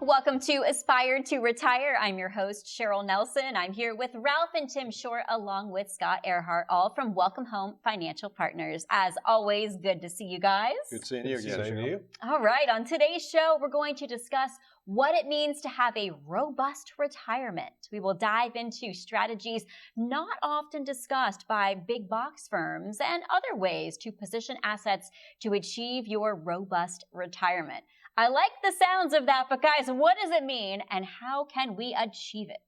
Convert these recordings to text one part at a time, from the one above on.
Welcome to Aspire to Retire. I'm your host, Cheryl Nelson. I'm here with Ralph and Tim Short, along with Scott Earhart, all from Welcome Home Financial Partners. As always, good to see you guys. Good seeing you again, Same to you. All right, on today's show, we're going to discuss what it means to have a robust retirement. We will dive into strategies not often discussed by big box firms and other ways to position assets to achieve your robust retirement. I like the sounds of that, but guys, what does it mean and how can we achieve it?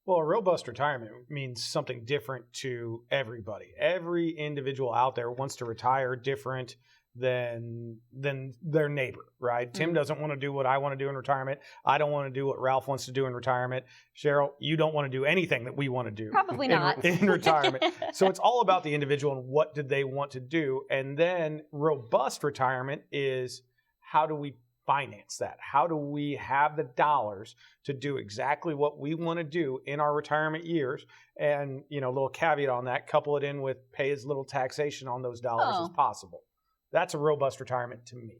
Well, a robust retirement means something different to everybody. Every individual out there wants to retire different than their neighbor, right? Tim doesn't want to do what I want to do in retirement. I don't want to do what Ralph wants to do in retirement. Cheryl, you don't want to do anything that we want to do. Probably not. In retirement. So it's all about the individual and what did they want to do. And then robust retirement is, how do we finance that? How do we have the dollars to do exactly what we want to do in our retirement years? And, a little caveat on that, couple it in with pay as little taxation on those dollars as possible. That's a robust retirement to me.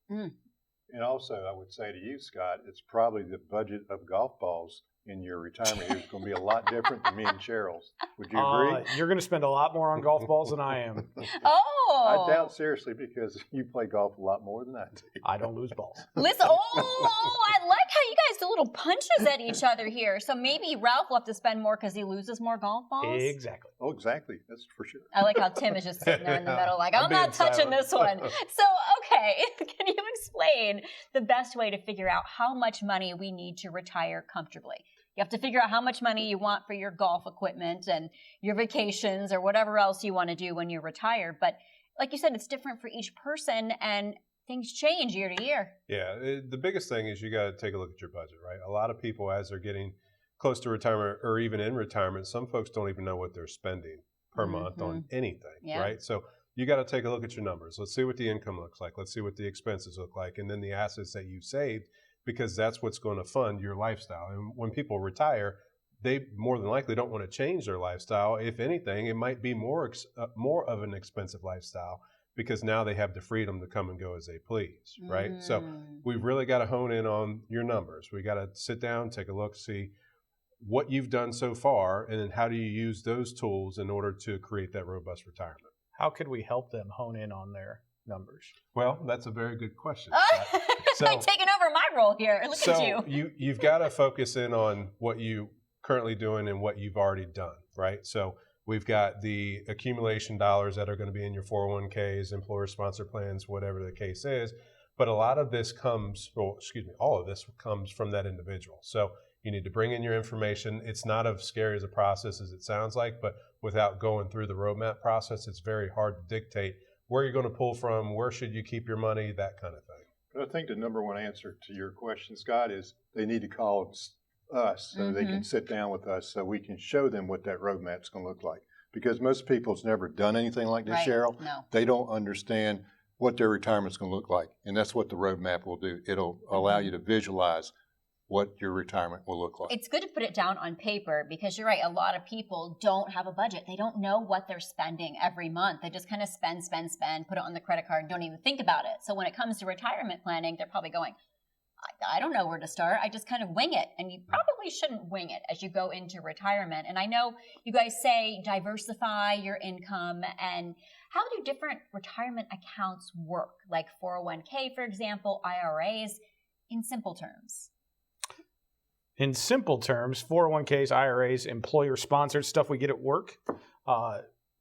And also, I would say to you, Scott, it's probably the budget of golf balls in your retirement years is going to be a lot different than me and Cheryl's. Would you agree? You're going to spend a lot more on golf balls than I am. Oh! I doubt seriously, because you play golf a lot more than I do. I don't lose balls. Listen, I like how you guys do little punches at each other here. So maybe Ralph will have to spend more because he loses more golf balls? Exactly. Oh, exactly. That's for sure. I like how Tim is just sitting there in the middle like, I'm not touching this one. So, okay, can you explain the best way to figure out how much money we need to retire comfortably? You have to figure out how much money you want for your golf equipment and your vacations or whatever else you want to do when you retire. But like you said, it's different for each person and things change year to year. Yeah, the biggest thing is you got to take a look at your budget, right? A lot of people, as they're getting close to retirement or even in retirement, some folks don't even know what they're spending per month on anything, right? So you got to take a look at your numbers. Let's see what the income looks like. Let's see what the expenses look like. And then the assets that you've saved, because that's what's going to fund your lifestyle. And when people retire, they more than likely don't want to change their lifestyle. If anything, it might be more of an expensive lifestyle, because now they have the freedom to come and go as they please, right? So we've really got to hone in on your numbers. We got to sit down, take a look, see what you've done so far, and then how do you use those tools in order to create that robust retirement. How could we help them hone in on their numbers? Well, that's a very good question. I'm taking over my role here. Look at you. You've got to focus in on what you currently doing and what you've already done, right? So we've got the accumulation dollars that are going to be in your 401ks, employer sponsor plans, whatever the case is. But a lot of this all of this comes from that individual. So you need to bring in your information. It's not as scary as a process as it sounds like, but without going through the roadmap process, it's very hard to dictate where you're going to pull from, where should you keep your money, that kind of thing. But I think the number one answer to your question, Scott, is they need to call us so they can sit down with us so we can show them what that roadmap's going to look like. Because most people's never done anything like this, Cheryl. No. They don't understand what their retirement's going to look like. And that's what the roadmap will do. It'll allow you to visualize what your retirement will look like. It's good to put it down on paper, because you're right, a lot of people don't have a budget. They don't know what they're spending every month. They just kind of spend, put it on the credit card, don't even think about it. So when it comes to retirement planning, they're probably going, I don't know where to start. I just kind of wing it. And you probably shouldn't wing it as you go into retirement. And I know you guys say diversify your income. And how do different retirement accounts work? Like 401k, for example, IRAs, in simple terms. In simple terms, 401ks, IRAs, employer-sponsored stuff we get at work,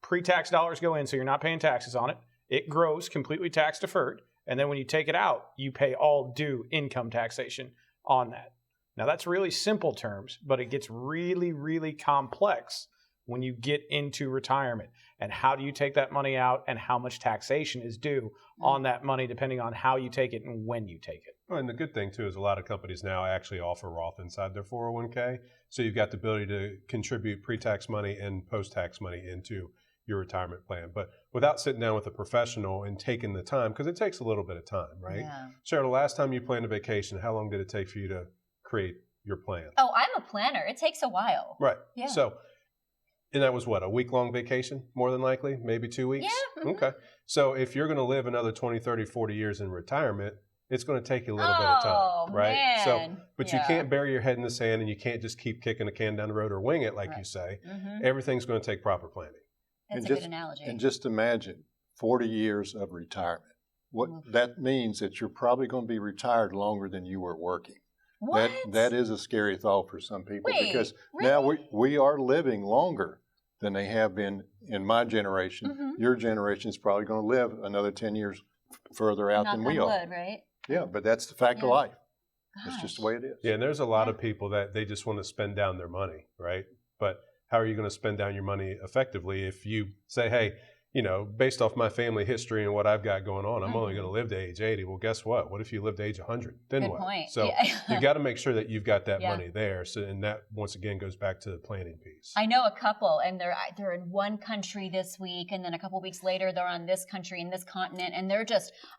pre-tax dollars go in, so you're not paying taxes on it. It grows completely tax-deferred, and then when you take it out, you pay all due income taxation on that. Now, that's really simple terms, but it gets really, really complex when you get into retirement. And how do you take that money out, and how much taxation is due on that money depending on how you take it and when you take it. Well, and the good thing, too, is a lot of companies now actually offer Roth inside their 401k. So you've got the ability to contribute pre-tax money and post-tax money into your retirement plan. But without sitting down with a professional and taking the time, because it takes a little bit of time, right? Yeah. Cheryl, the last time you planned a vacation, how long did it take for you to create your plan? Oh, I'm a planner. It takes a while. Right. Yeah. So, and that was what, a week-long vacation, more than likely? Maybe 2 weeks? Yeah. Okay. So if you're going to live another 20, 30, 40 years in retirement, it's going to take you a little bit of time, right? Man. So, but you can't bury your head in the sand, and you can't just keep kicking the can down the road or wing it, like you say. Everything's going to take proper planning. That's a good analogy. And just imagine 40 years of retirement. What that means that you're probably going to be retired longer than you were working. What? That is a scary thought for some people. Wait, because really? now we are living longer than they have been in my generation. Your generation is probably going to live another 10 years further out than we are. Wood, right? Yeah, but that's the fact of life. Gosh. It's just the way it is. Yeah, and there's a lot of people that they just want to spend down their money, right? But how are you going to spend down your money effectively if you say, hey, based off my family history and what I've got going on, I'm only going to live to age 80. Well, guess what? What if you lived to age 100? Then Good what? point. So you got to make sure that you've got that Yeah. money there. So, and that once again goes back to the planning piece. I know a couple, and they're in one country this week, and then a couple weeks later they're on this country in this continent, and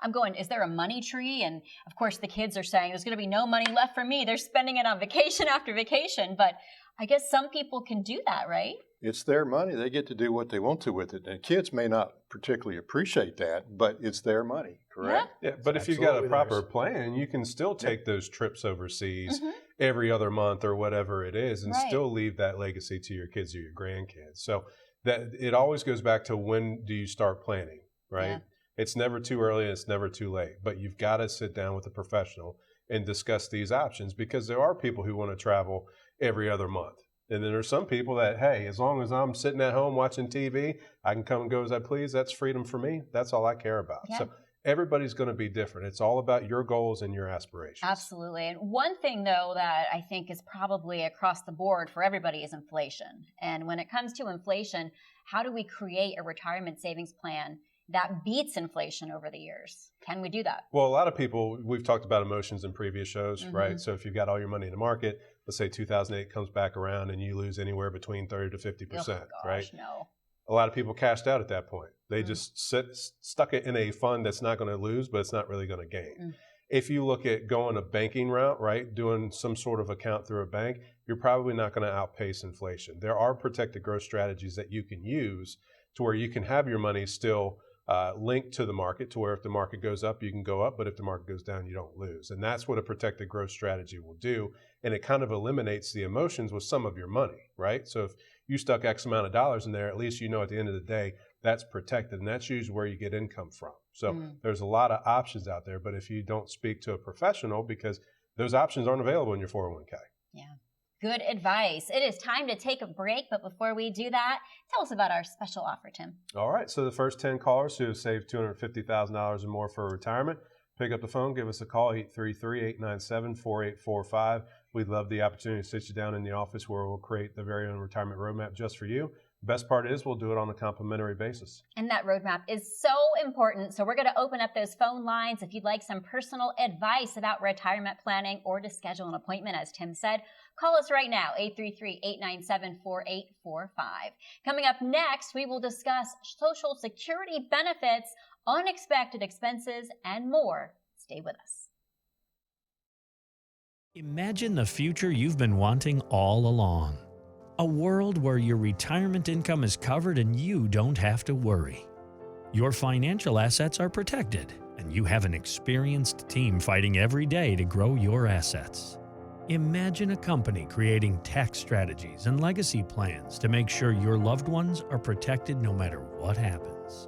I'm going, is there a money tree? And of course the kids are saying there's going to be no money left for me. They're spending it on vacation after vacation, but I guess some people can do that, right? It's their money. They get to do what they want to with it. And kids may not particularly appreciate that, but it's their money, correct? Yeah, but if you've got a proper plan, you can still take those trips overseas every other month or whatever it is and still leave that legacy to your kids or your grandkids. So that it always goes back to when do you start planning, right? Yeah. It's never too early and it's never too late, but you've got to sit down with a professional and discuss these options because there are people who want to travel every other month. And then there's some people that, hey, as long as I'm sitting at home watching TV, I can come and go as I please. That's freedom for me. That's all I care about. Yeah. So everybody's going to be different. It's all about your goals and your aspirations. Absolutely. And one thing, though, that I think is probably across the board for everybody is inflation. And when it comes to inflation, how do we create a retirement savings plan that beats inflation over the years? Can we do that? Well, a lot of people, we've talked about emotions in previous shows, right? So if you've got all your money in the market, let's say 2008 comes back around and you lose anywhere between 30 to 50%, right? No. A lot of people cashed out at that point. They just stuck it in a fund that's not going to lose, but it's not really going to gain. If you look at going a banking route, right, doing some sort of account through a bank, you're probably not going to outpace inflation. There are protected growth strategies that you can use to where you can have your money still linked to the market, to where if the market goes up, you can go up, but if the market goes down, you don't lose. And that's what a protected growth strategy will do. And it kind of eliminates the emotions with some of your money, right? So if you stuck X amount of dollars in there, at least you know at the end of the day, that's protected. And that's usually where you get income from. So there's a lot of options out there, but if you don't speak to a professional, because those options aren't available in your 401k. Yeah. Good advice. It is time to take a break, but before we do that, tell us about our special offer, Tim. All right, so the first 10 callers who have saved $250,000 or more for retirement, pick up the phone, give us a call, 833-897-4845. We'd love the opportunity to sit you down in the office where we'll create the very own retirement roadmap just for you. Best part is we'll do it on a complimentary basis. And that roadmap is so important. So we're going to open up those phone lines. If you'd like some personal advice about retirement planning or to schedule an appointment, as Tim said, call us right now, 833-897-4845. Coming up next, we will discuss Social Security benefits, unexpected expenses, and more. Stay with us. Imagine the future you've been wanting all along. A world where your retirement income is covered and you don't have to worry. Your financial assets are protected, and you have an experienced team fighting every day to grow your assets. Imagine a company creating tax strategies and legacy plans to make sure your loved ones are protected no matter what happens.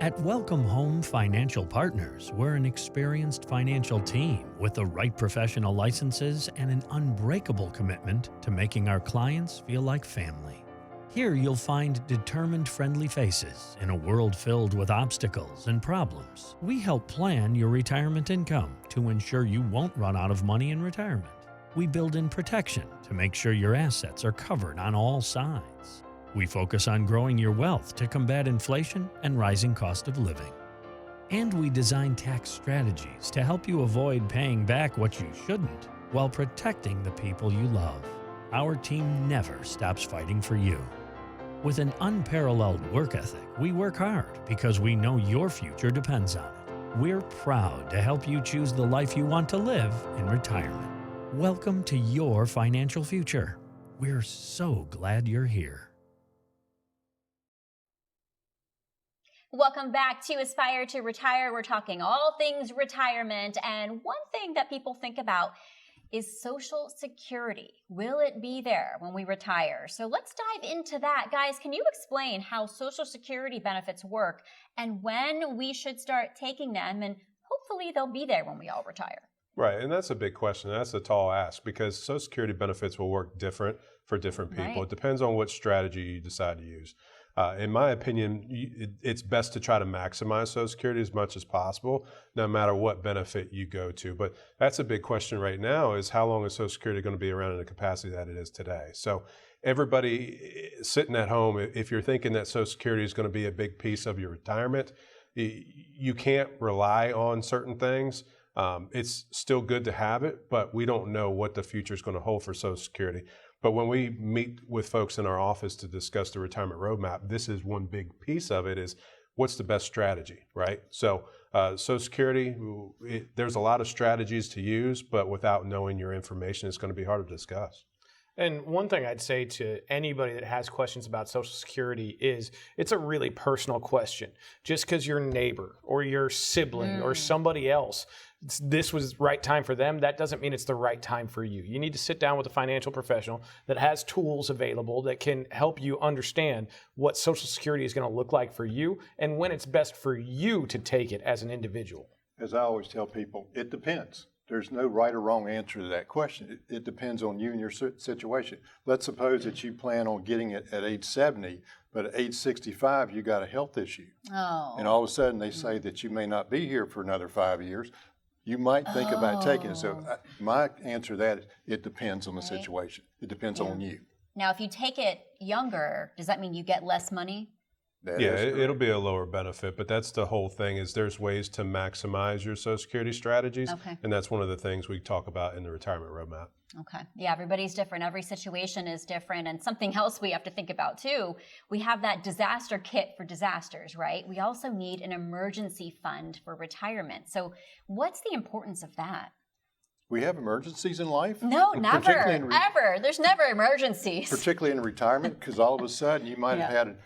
At Welcome Home Financial Partners, we're an experienced financial team with the right professional licenses and an unbreakable commitment to making our clients feel like family. Here you'll find determined, friendly faces in a world filled with obstacles and problems. We help plan your retirement income to ensure you won't run out of money in retirement. We build in protection to make sure your assets are covered on all sides. We focus on growing your wealth to combat inflation and rising cost of living. And we design tax strategies to help you avoid paying back what you shouldn't while protecting the people you love. Our team never stops fighting for you. With an unparalleled work ethic, we work hard because we know your future depends on it. We're proud to help you choose the life you want to live in retirement. Welcome to your financial future. We're so glad you're here. Welcome back to Aspire to Retire. We're talking all things retirement. And one thing that people think about is Social Security. Will it be there when we retire? So let's dive into that. Guys, can you explain how Social Security benefits work and when we should start taking them? And hopefully they'll be there when we all retire. Right, and that's a big question. That's a tall ask because Social Security benefits will work different for different people. Right. It depends on what strategy you decide to use. In my opinion, it's best to try to maximize Social Security as much as possible, no matter what benefit you go to. But that's a big question right now is how long is Social Security going to be around in the capacity that it is today? So everybody sitting at home, if you're thinking that Social Security is going to be a big piece of your retirement, you can't rely on certain things. It's still good to have it, but we don't know what the future is going to hold for Social Security. But when we meet with folks in our office to discuss the retirement roadmap, this is one big piece of it is what's the best strategy, right? So Social Security, there's a lot of strategies to use, but without knowing your information, it's going to be hard to discuss. And one thing I'd say to anybody that has questions about Social Security is it's a really personal question. Just because your neighbor or your sibling or somebody else, this was the right time for them, that doesn't mean it's the right time for you. You need to sit down with a financial professional that has tools available that can help you understand what Social Security is going to look like for you and when it's best for you to take it as an individual. As I always tell people, it depends. There's no right or wrong answer to that question. It depends on you and your situation. Let's suppose that you plan on getting it at age 70, but at age 65, you got a health issue. Oh. And all of a sudden they say that you may not be here for another 5 years. You might think about taking it. So my answer to that is it depends on the situation. It depends on you. Now, if you take it younger, does that mean you get less money? It'll be a lower benefit, but that's the whole thing is there's ways to maximize your Social Security strategies. Okay. And that's one of the things we talk about in the retirement roadmap. Okay. Yeah, everybody's different. Every situation is different. And something else we have to think about too, we have that disaster kit for disasters, right? We also need an emergency fund for retirement. So what's the importance of that? We have emergencies in life? No, never, Particularly in ever. There's never emergencies. Particularly in retirement, because all of a sudden you might have had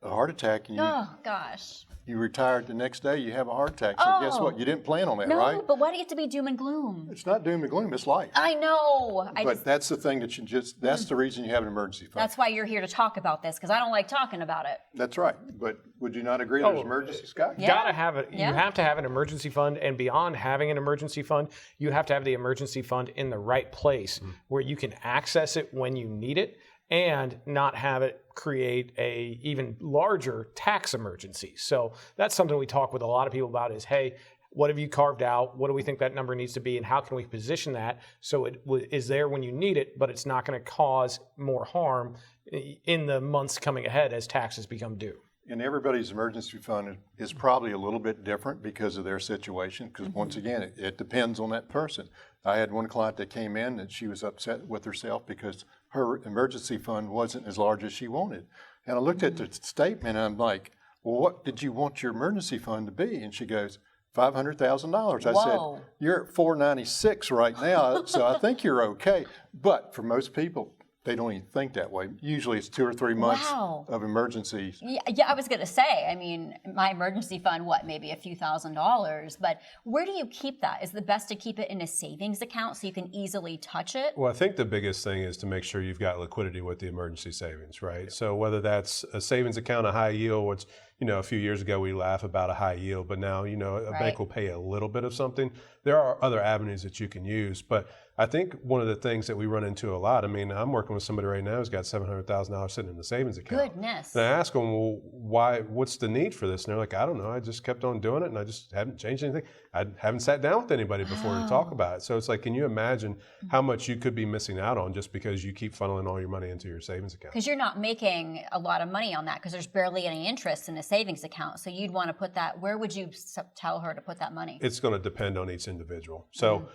a heart attack and Oh, gosh. you retired the next day, you have a heart attack. So guess what? You didn't plan on that, right? No, but why do you have to be doom and gloom? It's not doom and gloom, it's life. I know. But that's the thing that that's the reason you have an emergency fund. That's why you're here to talk about this, because I don't like talking about it. That's right. But would you not agree there's emergency, Scott? Yeah. Gotta have it. Yeah. You have to have an emergency fund, and beyond having an emergency fund, you have to have the emergency fund in the right place where you can access it when you need it and not have it create a even larger tax emergency. So that's something we talk with a lot of people about is, hey, what have you carved out? What do we think that number needs to be? And how can we position that so it is there when you need it, but it's not going to cause more harm in the months coming ahead as taxes become due? And everybody's emergency fund is probably a little bit different because of their situation, because once again, it depends on that person. I had one client that came in and she was upset with herself because her emergency fund wasn't as large as she wanted. And I looked at the statement and I'm like, well, what did you want your emergency fund to be? And she goes, $500,000. I said, you're at 496 right now, so I think you're okay. But for most people, they don't even think that way. Usually it's 2 or 3 months of emergencies. Yeah, I was going to say, I mean, my emergency fund, maybe a few $1,000s, but where do you keep that? Is it best to keep it in a savings account so you can easily touch it? Well, I think the biggest thing is to make sure you've got liquidity with the emergency savings, right? So whether that's a savings account, a high yield, which, a few years ago we laugh about a high yield, but now, a bank will pay a little bit of something. There are other avenues that you can use, but I think one of the things that we run into a lot, I'm working with somebody right now who's got $700,000 sitting in the savings account. Goodness. And I ask them, well, what's the need for this? And they're like, I don't know. I just kept on doing it and I just haven't changed anything. I haven't sat down with anybody before to talk about it. So it's like, can you imagine how much you could be missing out on just because you keep funneling all your money into your savings account? Because you're not making a lot of money on that because there's barely any interest in a savings account. So you'd want to put that, where would you tell her to put that money? It's going to depend on each individual. So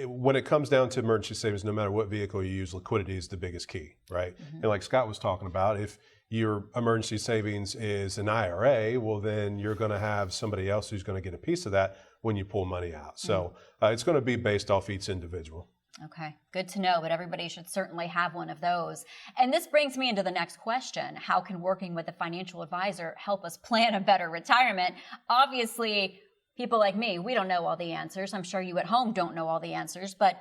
when it comes down to emergency savings, no matter what vehicle you use, liquidity is the biggest key, right? And like Scott was talking about, if your emergency savings is an IRA, well, then you're going to have somebody else who's going to get a piece of that when you pull money out. So it's going to be based off each individual. Okay, good to know, but everybody should certainly have one of those. And this brings me into the next question. How can working with a financial advisor help us plan a better retirement? Obviously, people like me, we don't know all the answers. I'm sure you at home don't know all the answers, but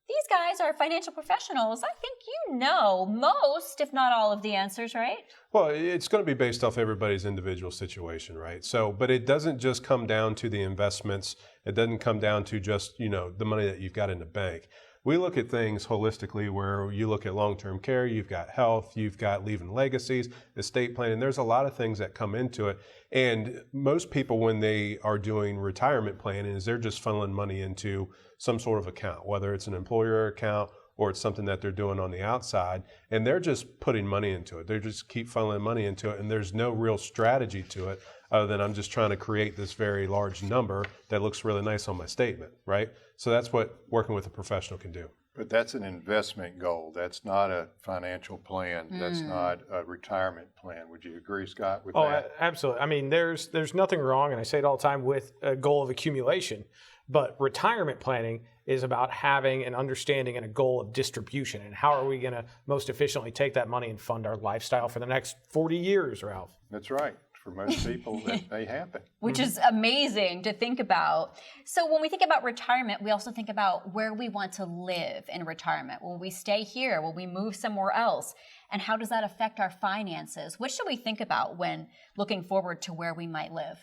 these guys are financial professionals. I think you know most, if not all, of the answers, right? Well, it's going to be based off everybody's individual situation, right? So, but it doesn't just come down to the investments. It doesn't come down to just, the money that you've got in the bank. We look at things holistically where you look at long-term care, you've got health, you've got leaving legacies, estate planning. There's a lot of things that come into it. And most people, when they are doing retirement planning, is they're just funneling money into some sort of account, whether it's an employer account or it's something that they're doing on the outside, and they're just putting money into it. They just keep funneling money into it, and there's no real strategy to it other than I'm just trying to create this very large number that looks really nice on my statement, right? So that's what working with a professional can do. But that's an investment goal. That's not a financial plan. That's not a retirement plan. Would you agree, Scott, with that? Absolutely. I mean, there's nothing wrong, and I say it all the time, with a goal of accumulation. But retirement planning is about having an understanding and a goal of distribution. And how are we going to most efficiently take that money and fund our lifestyle for the next 40 years, Ralph? That's right. For most people, that may happen. Which is amazing to think about. So when we think about retirement, we also think about where we want to live in retirement. Will we stay here? Will we move somewhere else? And how does that affect our finances? What should we think about when looking forward to where we might live?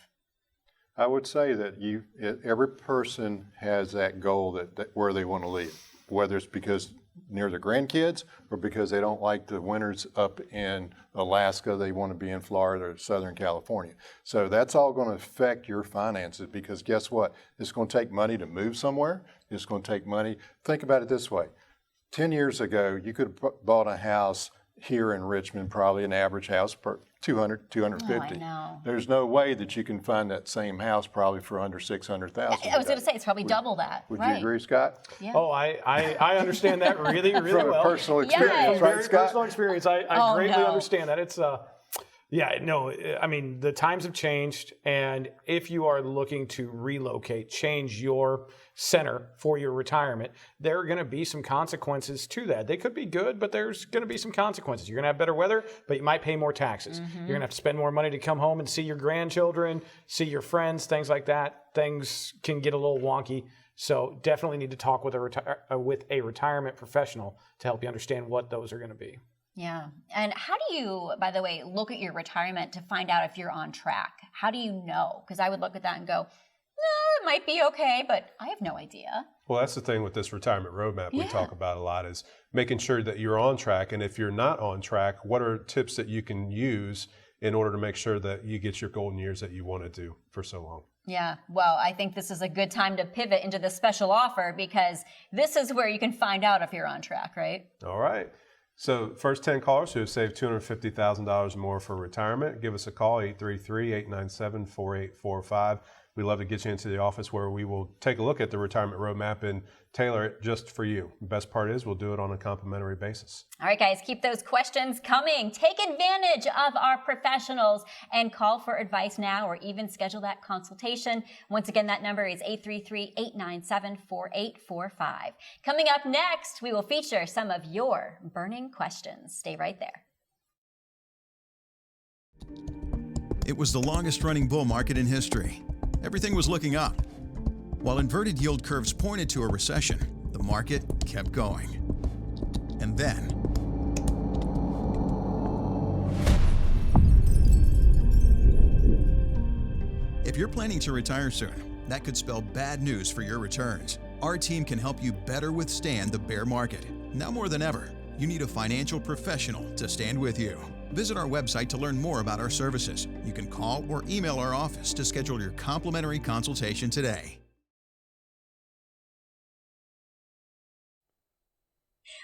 I would say that every person has that goal that where they want to live, whether it's because near their grandkids or because they don't like the winters up in Alaska, they want to be in Florida or Southern California. So that's all going to affect your finances because guess what? It's going to take money to move somewhere. It's going to take money. Think about it this way. 10 years ago, you could have bought a house here in Richmond, probably an average house per 200, 250. Oh, I know. There's no way that you can find that same house probably for under 600,000. I was going to say, it's probably double that. Would right. you agree, Scott? Yeah. Oh, I understand that really, really From well. a personal experience, Yes. right, Very Scott? personal experience. I Oh, greatly no. understand that. It's I mean, the times have changed, and if you are looking to relocate, change your center for your retirement, there are going to be some consequences to that. They could be good, but there's going to be some consequences. You're going to have better weather, but you might pay more taxes. You're going to have to spend more money to come home and see your grandchildren, see your friends, things like that. Things can get a little wonky. So definitely need to talk with a retirement professional to help you understand what those are going to be. Yeah. And how do you, by the way, look at your retirement to find out if you're on track? How do you know? Because I would look at that and go, no, it might be okay, but I have no idea. Well, that's the thing with this retirement roadmap we talk about a lot is making sure that you're on track. And if you're not on track, what are tips that you can use in order to make sure that you get your golden years that you want to do for so long? Yeah, well, I think this is a good time to pivot into the special offer because this is where you can find out if you're on track, right? All right. So first 10 callers who have saved $250,000 more for retirement, give us a call, 833-897-4845. We'd love to get you into the office where we will take a look at the retirement roadmap and tailor it just for you. The best part is we'll do it on a complimentary basis. All right, guys, keep those questions coming. Take advantage of our professionals and call for advice now or even schedule that consultation. Once again, that number is 833-897-4845. Coming up next, we will feature some of your burning questions. Stay right there. It was the longest running bull market in history. Everything was looking up. While inverted yield curves pointed to a recession, the market kept going. And then, if you're planning to retire soon, that could spell bad news for your returns. Our team can help you better withstand the bear market. Now more than ever, you need a financial professional to stand with you. Visit our website to learn more about our services. You can call or email our office to schedule your complimentary consultation today.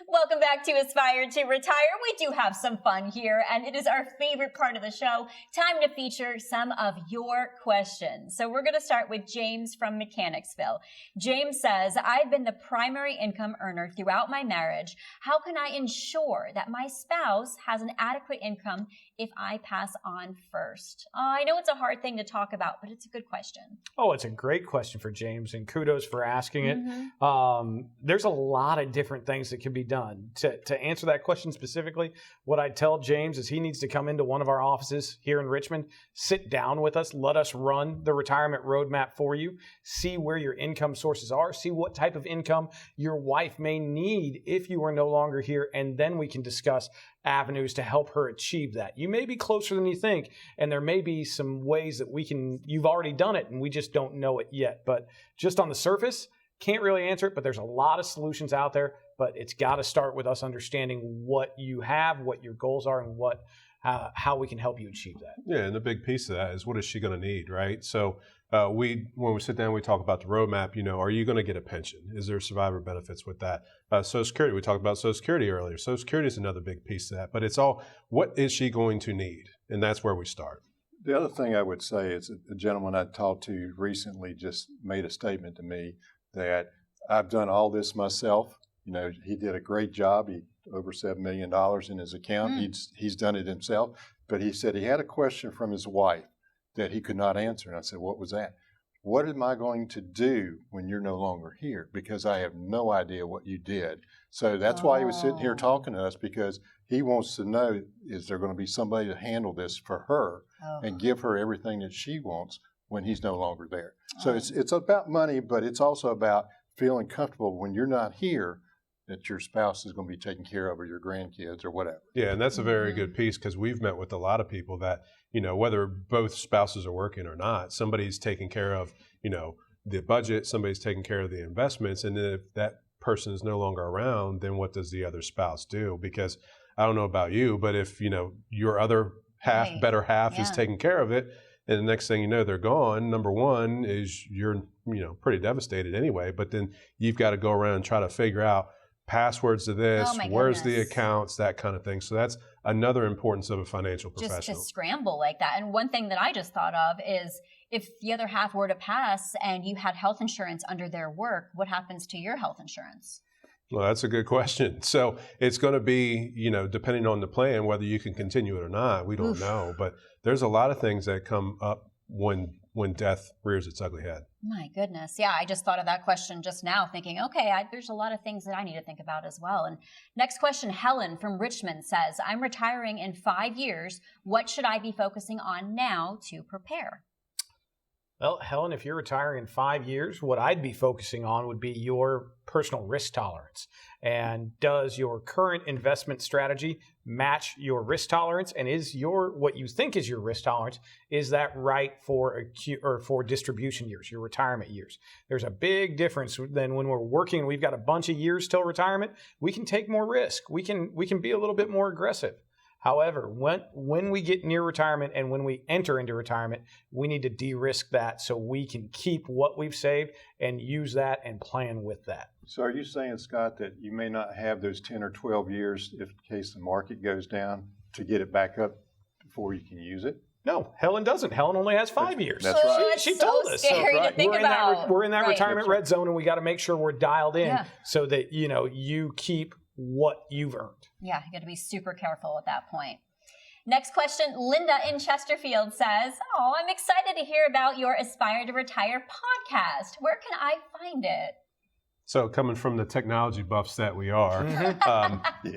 Welcome back to Aspire to Retire. We do have some fun here, and it is our favorite part of the show. Time to feature some of your questions. So we're going to start with James from Mechanicsville. James says, I've been the primary income earner throughout my marriage. How can I ensure that my spouse has an adequate income if I pass on first? I know it's a hard thing to talk about, but it's a good question. Oh, it's a great question for James, and kudos for asking it. There's a lot of different things that can be done. To answer that question specifically, what I tell James is he needs to come into one of our offices here in Richmond, sit down with us, let us run the retirement roadmap for you, see where your income sources are, see what type of income your wife may need if you are no longer here, and then we can discuss avenues to help her achieve that. You may be closer than you think, and there may be some ways that you've already done it and we just don't know it yet. But just on the surface, can't really answer it, but there's a lot of solutions out there, but it's got to start with us understanding what you have, what your goals are, and how we can help you achieve that. Yeah, and the big piece of that is what is she going to need, right? So when we sit down, we talk about the roadmap. Are you going to get a pension? Is there survivor benefits with that? Social Security, we talked about Social Security earlier. Social Security is another big piece of that, but it's all, what is she going to need? And that's where we start. The other thing I would say is a gentleman I talked to recently just made a statement to me that I've done all this myself. He did a great job. He over $7 million in his account. He's done it himself. But he said he had a question from his wife that he could not answer. And I said, what was that? What am I going to do when you're no longer here? Because I have no idea what you did. So that's why he was sitting here talking to us, because he wants to know, is there going to be somebody to handle this for her and give her everything that she wants when he's no longer there? So it's about money, but it's also about feeling comfortable when you're not here that your spouse is going to be taken care of, or your grandkids or whatever. Yeah, and that's a very good piece, because we've met with a lot of people that, whether both spouses are working or not, somebody's taking care of, the budget, somebody's taking care of the investments, and then if that person is no longer around, then what does the other spouse do? Because I don't know about you, but if, your other half, better half is taking care of it, and the next thing you know, they're gone. Number one is you're, pretty devastated anyway, but then you've got to go around and try to figure out passwords to this, where's the accounts, that kind of thing. So that's another importance of a financial professional. Just to scramble like that. And one thing that I just thought of is, if the other half were to pass and you had health insurance under their work, what happens to your health insurance? Well, that's a good question. So it's going to be, depending on the plan, whether you can continue it or not, we don't know. But there's a lot of things that come up when death rears its ugly head. My goodness. Yeah, I just thought of that question just now, thinking, okay, there's a lot of things that I need to think about as well. And next question, Helen from Richmond says, I'm retiring in 5 years. What should I be focusing on now to prepare? Well, Helen, if you're retiring in 5 years, what I'd be focusing on would be your personal risk tolerance. And does your current investment strategy match your risk tolerance? And is what you think is your risk tolerance, is that right for distribution years, your retirement years? There's a big difference than when we're working. We've got a bunch of years till retirement. We can take more risk. We can be a little bit more aggressive. However, when we get near retirement and when we enter into retirement, we need to de-risk that so we can keep what we've saved and use that and plan with that. So are you saying, Scott, that you may not have those 10 or 12 years if in case the market goes down to get it back up before you can use it? No, Helen doesn't. Helen only has 5 years. That's right. She told us. Scary to think about. We're in that retirement red zone, and we got to make sure we're dialed in so that you keep what you've earned. Yeah, you got to be super careful at that point. Next question, Linda in Chesterfield says, I'm excited to hear about your Aspire to Retire podcast. Where can I find it? So coming from the technology buffs that we are,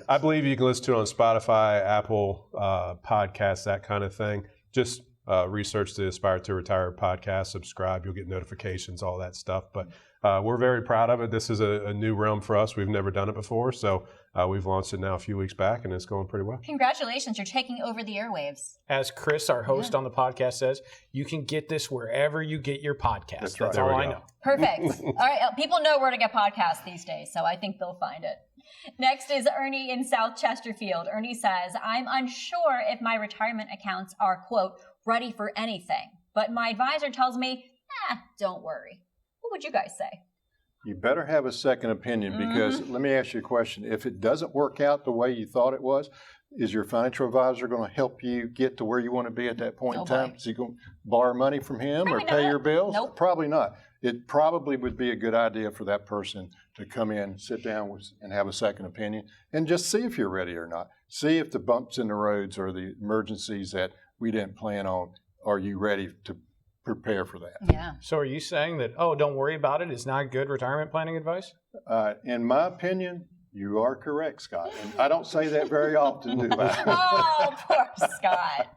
I believe you can listen to it on Spotify, Apple podcasts, that kind of thing. Just research the Aspire to Retire podcast, subscribe, you'll get notifications, all that stuff. But we're very proud of it. This is a new realm for us. We've never done it before. So we've launched it now a few weeks back, and it's going pretty well. Congratulations. You're taking over the airwaves. As Chris, our host on the podcast, says, you can get this wherever you get your podcast. That's all I know. Perfect. All right. People know where to get podcasts these days, so I think they'll find it. Next is Ernie in South Chesterfield. Ernie says, I'm unsure if my retirement accounts are, quote, ready for anything, but my advisor tells me, don't worry. What would you guys say? You better have a second opinion, because let me ask you a question. If it doesn't work out the way you thought it was, is your financial advisor going to help you get to where you want to be at that point in time? Is he going to borrow money from him or pay your bills? Nope. Probably not. it probably would be a good idea for that person to come in, sit down and have a second opinion and just see if you're ready or not. See if the bumps in the roads or the emergencies that we didn't plan on, are you ready to prepare for that? Yeah. So are you saying that, don't worry about it is not good retirement planning advice? In my opinion, you are correct, Scott. And I don't say that very often, do I? Oh, poor Scott.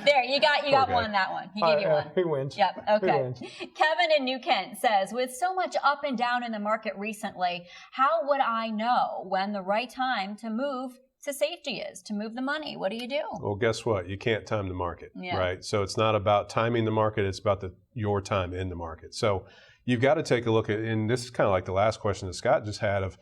There, you got one, that one. He gave you one. He wins. Yep, He okay. wins. Kevin in New Kent says, with so much up and down in the market recently, how would I know when the right time to move to safety is, to move the money? What do you do? Well, guess what? You can't time the market, Yeah. right? So it's not about timing the market, it's about your time in the market. So you've got to take a look at, and this is kind of like the last question that Scott just had of,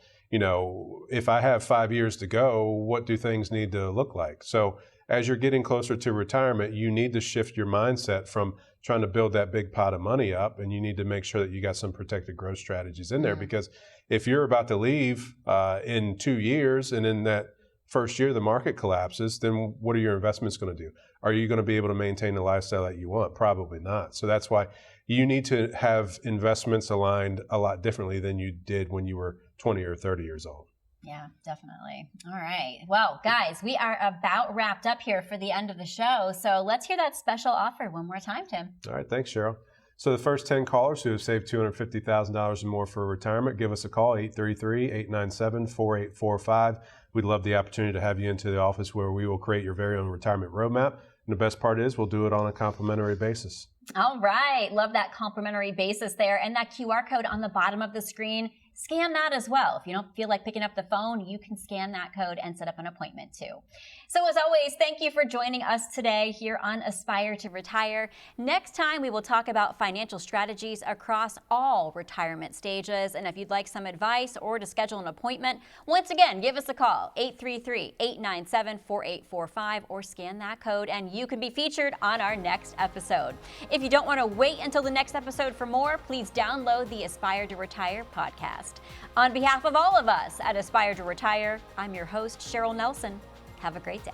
if I have 5 years to go, what do things need to look like? So as you're getting closer to retirement, you need to shift your mindset from trying to build that big pot of money up, and you need to make sure that you got some protected growth strategies in there. Because if you're about to leave in 2 years, and in that first year the market collapses, then what are your investments going to do? Are you going to be able to maintain the lifestyle that you want? Probably not. So that's why you need to have investments aligned a lot differently than you did when you were 20 or 30 years old. Yeah, definitely. All right. Well, guys, we are about wrapped up here for the end of the show. So let's hear that special offer one more time, Tim. All right. Thanks, Cheryl. So the first 10 callers who have saved $250,000 or more for retirement, give us a call, 833-897-4845. We'd love the opportunity to have you into the office where we will create your very own retirement roadmap. And the best part is we'll do it on a complimentary basis. All right. Love that complimentary basis there. And that QR code on the bottom of the screen, scan that as well. If you don't feel like picking up the phone, you can scan that code and set up an appointment too. So as always, thank you for joining us today here on Aspire to Retire. Next time, we will talk about financial strategies across all retirement stages. And if you'd like some advice or to schedule an appointment, once again, give us a call, 833-897-4845, or scan that code and you can be featured on our next episode. If you don't want to wait until the next episode for more, please download the Aspire to Retire podcast. On behalf of all of us at Aspire to Retire, I'm your host, Cheryl Nelson. Have a great day.